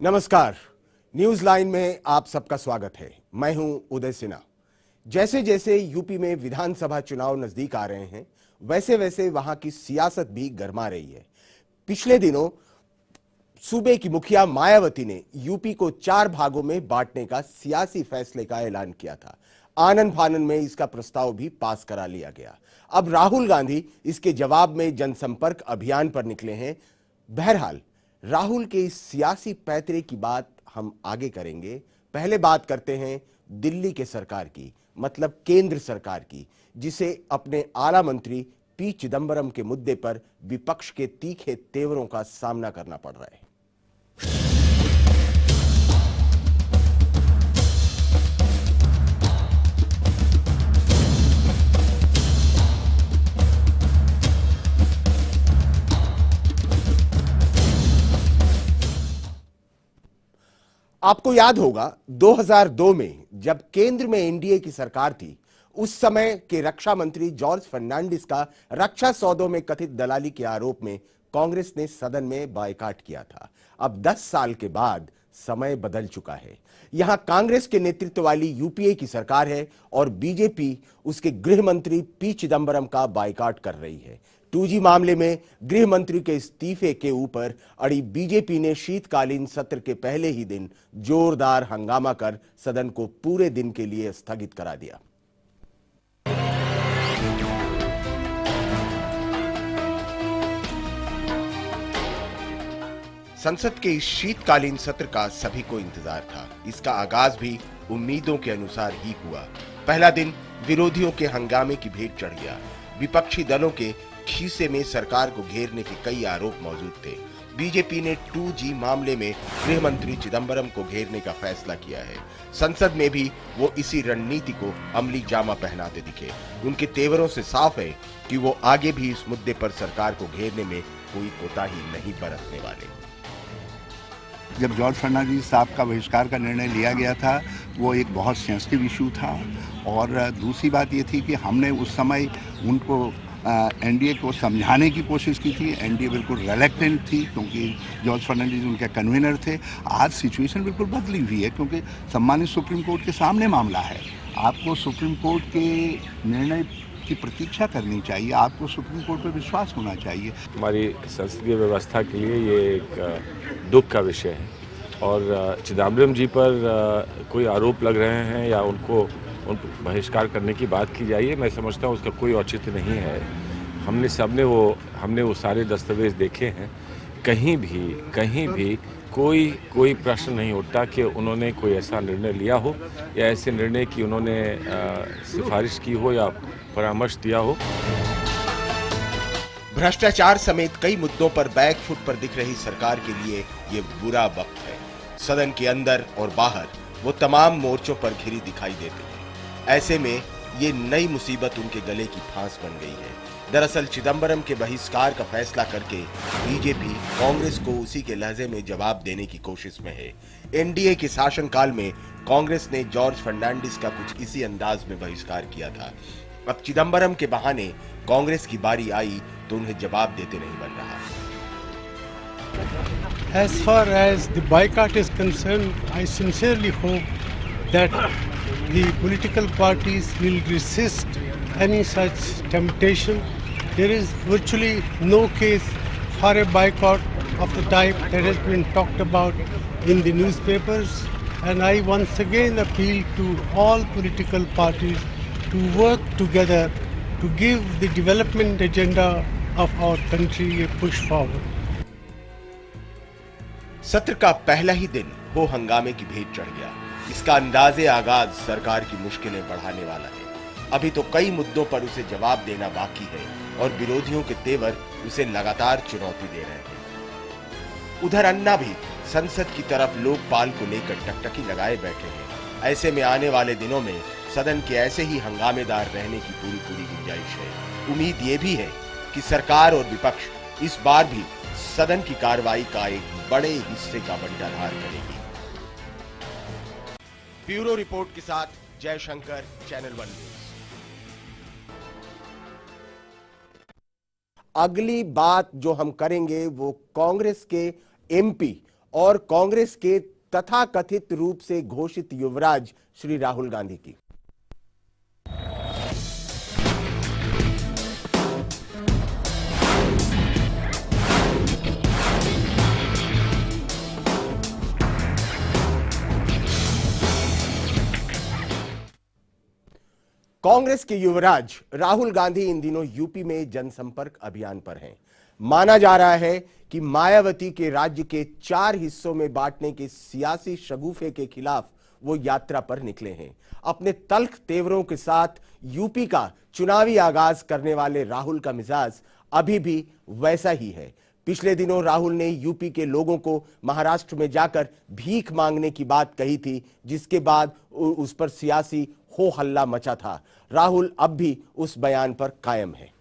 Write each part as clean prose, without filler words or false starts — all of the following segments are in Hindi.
नमस्कार। न्यूज लाइन में आप सबका स्वागत है। मैं हूं उदय सिन्हा। जैसे जैसे यूपी में विधानसभा चुनाव नजदीक आ रहे हैं, वैसे वैसे वहां की सियासत भी गरमा रही है। पिछले दिनों सूबे की मुखिया मायावती ने यूपी को 4 भागों में बांटने का सियासी फैसले का ऐलान किया था। आनन फानन में इसका प्रस्ताव भी पास करा लिया गया। अब राहुल गांधी इसके जवाब में जनसंपर्क अभियान पर निकले हैं। बहरहाल राहुल के इस सियासी पैतरे की बात हम आगे करेंगे। पहले बात करते हैं दिल्ली के सरकार की, मतलब केंद्र सरकार की, जिसे अपने आला मंत्री पी चिदंबरम के मुद्दे पर विपक्ष के तीखे तेवरों का सामना करना पड़ रहा है। आपको याद होगा 2002 में जब केंद्र में एनडीए की सरकार थी, उस समय के रक्षा मंत्री जॉर्ज फर्नांडिस का रक्षा सौदों में कथित दलाली के आरोप में कांग्रेस ने सदन में बायकॉट किया था। अब 10 साल के बाद समय बदल चुका है। यहां कांग्रेस के नेतृत्व वाली यूपीए की सरकार है और बीजेपी उसके गृह मंत्री पी चिदंबरम का बायकॉट कर रही है। 2G मामले में गृह मंत्री के इस्तीफे के ऊपर अड़ी बीजेपी ने शीतकालीन सत्र के पहले ही दिन जोरदार हंगामा कर सदन को पूरे दिन के लिए स्थगित करा दिया। संसद के इस शीतकालीन सत्र का सभी को इंतजार था। इसका आगाज भी उम्मीदों के अनुसार ही हुआ। पहला दिन विरोधियों के हंगामे की भेंट चढ़ गया। विपक्षी दलों के खीसे में सरकार को घेरने के कई आरोप मौजूद थे। बीजेपी ने 2G मामले में गृह मंत्री चिदंबरम को घेरने का फैसला किया है। संसद में भी वो इसी रणनीति को अमली जामा पहनाते दिखे। उनके तेवरों से साफ है कि वो आगे भी इस मुद्दे पर सरकार को घेरने में कोई कोताही नहीं बरतने वाले। जब जॉर्ज फर्नांडिस साहब का बहिष्कार का निर्णय लिया गया था, वो एक बहुत सेंसिटिव इशू था। और दूसरी बात ये थी कि हमने उस समय उनको एनडीए को समझाने की कोशिश की थी। एनडीए बिल्कुल रिलक्टेंट थी क्योंकि जॉर्ज फर्नांडिस उनके कन्वीनर थे। आज सिचुएशन बिल्कुल बदली हुई है क्योंकि सम्मानित सुप्रीम कोर्ट के सामने मामला है। आपको सुप्रीम कोर्ट के निर्णय की प्रतीक्षा करनी चाहिए, आपको सुप्रीम कोर्ट पर विश्वास होना चाहिए। हमारी संसदीय व्यवस्था के लिए ये एक दुख का विषय है और चिदंबरम जी पर कोई आरोप लग रहे हैं या उनको बहिष्कार करने की बात की जाइए, मैं समझता हूँ उसका कोई औचित्य नहीं है। हमने वो सारे दस्तावेज देखे हैं। कहीं भी कोई प्रश्न नहीं उठता कि उन्होंने कोई ऐसा निर्णय लिया हो या ऐसे निर्णय की उन्होंने सिफारिश की हो या परामर्श दिया हो। भ्रष्टाचार समेत कई मुद्दों पर बैकफुट पर दिख रही सरकार के लिए ये बुरा वक्त है। सदन के अंदर और बाहर वो तमाम मोर्चों पर घिरी दिखाई देते हैं। ऐसे में ये नई मुसीबत उनके गले की फांस बन गई है। दरअसल चिदंबरम के बहिष्कार का फैसला करके बीजेपी कांग्रेस को उसी के लहजे में जवाब देने की कोशिश में है। एनडीए के शासनकाल में कांग्रेस ने जॉर्ज फर्नांडिस का कुछ इसी अंदाज में बहिष्कार किया था। अब चिदंबरम के बहाने कांग्रेस की बारी आई तो उन्हें जवाब देते नहीं बन रहा। As far as the boycott is concerned, I sincerely hope that the political parties will resist any such temptation. There is virtually no case for a boycott of the type that has been talked about in the newspapers, and I once again appeal to all political parties to work together to give the development agenda of our country a push forward. सत्र का पहला ही दिन हो हंगामे की भेंट चढ़ गया। इसका अंदाजे आगाज सरकार की मुश्किलें बढ़ाने वाला है। अभी तो कई मुद्दों पर उसे जवाब देना बाकी है और विरोधियों के तेवर उसे लगातार चुनौती दे रहे हैं। उधर अन्ना भी संसद की तरफ लोकपाल को लेकर टकटकी लगाए बैठे हैं। ऐसे में आने वाले दिनों में सदन के ऐसे ही हंगामेदार रहने की पूरी गुंजाइश है। उम्मीद ये भी है कि सरकार और विपक्ष इस बार भी सदन की कार्रवाई का एक बड़े हिस्से का बंटाधार करेगी। ब्यूरो रिपोर्ट के साथ जयशंकर, चैनल 1 न्यूज। अगली बात जो हम करेंगे वो कांग्रेस के एमपी और कांग्रेस के तथाकथित रूप से घोषित युवराज श्री राहुल गांधी की। कांग्रेस के युवराज राहुल गांधी इन दिनों यूपी में जनसंपर्क अभियान पर हैं। माना जा रहा है कि मायावती के राज्य के 4 हिस्सों में बांटने के सियासी शगुफे के खिलाफ वो यात्रा पर निकले हैं। अपने तल्ख तेवरों के साथ यूपी का चुनावी आगाज करने वाले राहुल का मिजाज अभी भी वैसा ही है। पिछले दिनों राहुल ने यूपी के लोगों को महाराष्ट्र में जाकर भीख मांगने की बात कही थी, जिसके बाद उस पर सियासी हो हल्ला मचा था। राहुल अब भी उस बयान पर कायम है।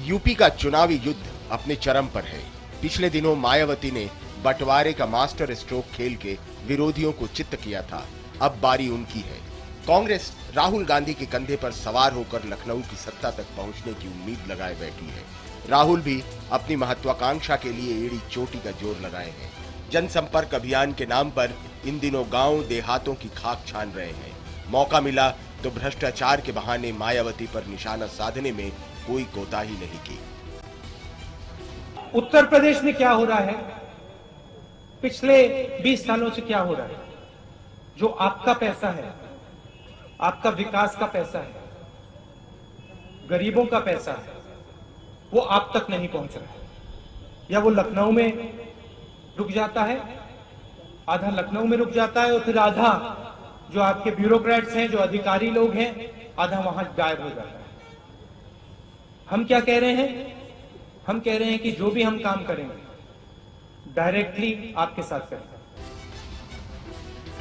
यूपी का चुनावी युद्ध अपने चरम पर है। पिछले दिनों मायावती ने बंटवारे का मास्टर स्ट्रोक खेल के विरोधियों को चित्त किया था। अब बारी उनकी है। कांग्रेस राहुल गांधी के कंधे पर सवार होकर लखनऊ की सत्ता तक पहुंचने की उम्मीद लगाए बैठी है। राहुल भी अपनी महत्वाकांक्षा के लिए एड़ी चोटी का जोर लगाए हैं। जनसंपर्क अभियान के नाम पर इन दिनों गांव देहातों की खाक छान रहे हैं। मौका मिला तो भ्रष्टाचार के बहाने मायावती पर निशाना साधने में कोई कोताही नहीं की। उत्तर प्रदेश में क्या हो रहा है, पिछले 20 सालों से क्या हो रहा है, जो आपका पैसा है, आपका विकास का पैसा है, गरीबों का पैसा है, वो आप तक नहीं पहुंच रहा है। या वो लखनऊ में रुक जाता है, आधा लखनऊ में रुक जाता है और फिर आधा जो आपके ब्यूरोक्रेट्स हैं, जो अधिकारी लोग हैं, आधा वहां गायब हो जाता है। हम क्या कह रहे हैं? हम कह रहे हैं कि जो भी हम काम करेंगे डायरेक्टली आपके साथ करें।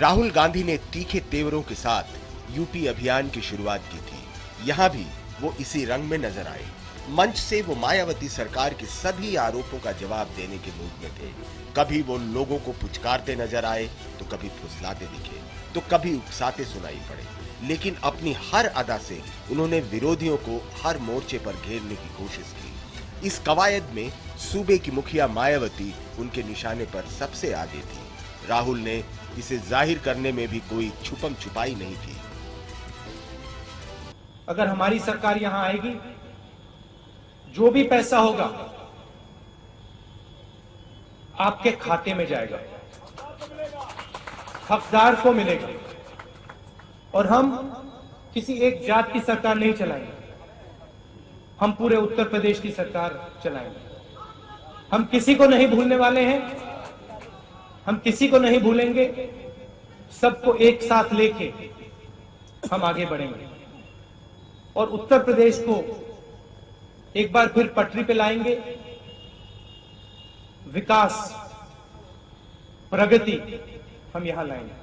राहुल गांधी ने तीखे तेवरों के साथ यूपी अभियान की शुरुआत की थी। यहां भी वो इसी रंग में नजर आए। मंच से वो मायावती सरकार के सभी आरोपों का जवाब देने के मूड में थे। कभी वो लोगों को पुचकारते नजर आए तो कभी फुसलाते दिखे तो कभी उकसाते सुनाई पड़े, लेकिन अपनी हर अदा से उन्होंने विरोधियों को हर मोर्चे पर घेरने की कोशिश की। इस कवायद में सूबे की मुखिया मायावती उनके निशाने पर सबसे आगे थी। राहुल ने इसे जाहिर करने में भी कोई छुपम छुपाई नहीं थी। अगर हमारी सरकार यहां आएगी, जो भी पैसा होगा आपके खाते में जाएगा, हकदार को मिलेगा। और हम किसी एक जात की सरकार नहीं चलाएंगे, हम पूरे उत्तर प्रदेश की सरकार चलाएंगे। हम किसी को नहीं भूलने वाले हैं, हम किसी को नहीं भूलेंगे। सबको एक साथ लेके हम आगे बढ़ेंगे और उत्तर प्रदेश को एक बार फिर पटरी पे लाएंगे। विकास, प्रगति हम यहां लाएंगे।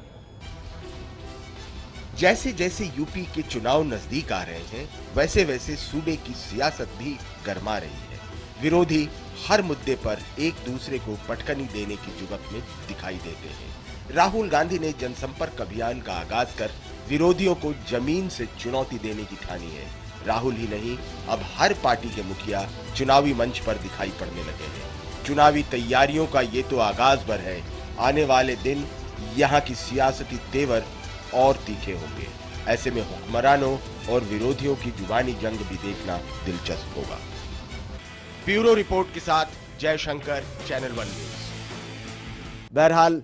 जैसे जैसे यूपी के चुनाव नजदीक आ रहे हैं, वैसे वैसे सूबे की सियासत भी गरमा रही है। विरोधी हर मुद्दे पर एक दूसरे को पटकनी देने की जुगत में दिखाई देते हैं। राहुल गांधी ने जनसंपर्क अभियान का आगाज कर विरोधियों को जमीन से चुनौती देने की ठानी है। राहुल ही नहीं, अब हर पार्टी के मुखिया चुनावी मंच पर दिखाई पड़ने लगे हैं। चुनावी तैयारियों का ये तो आगाज भर है। आने वाले दिन यहाँ की सियासती तेवर और तीखे होंगे। ऐसे में हुक्मरानों और विरोधियों की जुबानी जंग भी देखना दिलचस्प होगा। ब्यूरो रिपोर्ट के साथ जयशंकर, चैनल 1 न्यूज। बहरहाल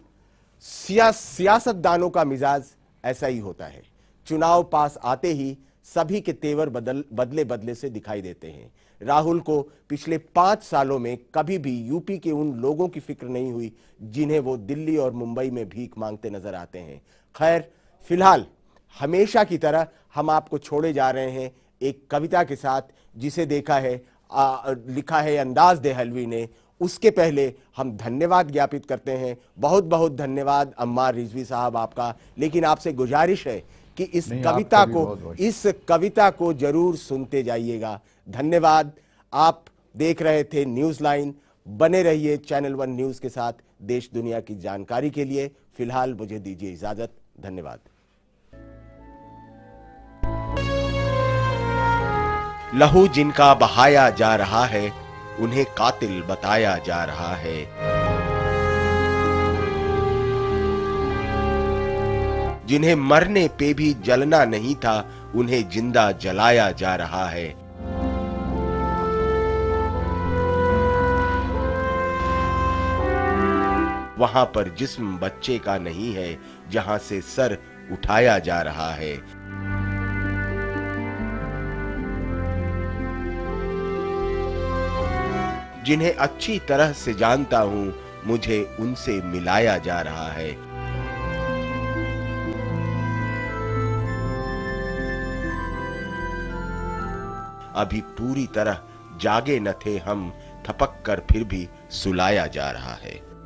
सियासतदानों का मिजाज ऐसा ही होता है। चुनाव पास आते ही सभी के तेवर बदले बदले से दिखाई देते हैं। राहुल को पिछले 5 सालों में कभी भी यूपी के उन लोगों की फिक्र नहीं हुई जिन्हें वो दिल्ली और मुंबई में भीख मांगते नजर आते हैं। खैर, फिलहाल हमेशा की तरह हम आपको छोड़े जा रहे हैं एक कविता के साथ, जिसे लिखा है अंदाज देहलवी ने। उसके पहले हम धन्यवाद ज्ञापित करते हैं। बहुत बहुत धन्यवाद अम्मार रिजवी साहब आपका। लेकिन आपसे गुजारिश है कि इस कविता को जरूर सुनते जाइएगा। धन्यवाद। आप देख रहे थे न्यूज लाइन। बने रहिए चैनल 1 न्यूज के साथ देश दुनिया की जानकारी के लिए। फिलहाल मुझे दीजिए इजाजत। धन्यवाद। लहू जिनका बहाया जा रहा है, उन्हें कातिल बताया जा रहा है। जिन्हें मरने पे भी जलना नहीं था, उन्हें जिंदा जलाया जा रहा है। वहां पर जिस्म बच्चे का नहीं है, जहां से सर उठाया जा रहा है। जिन्हें अच्छी तरह से जानता हूं, मुझे उनसे मिलाया जा रहा है। अभी पूरी तरह जागे न थे हम, थपक कर फिर भी सुलाया जा रहा है।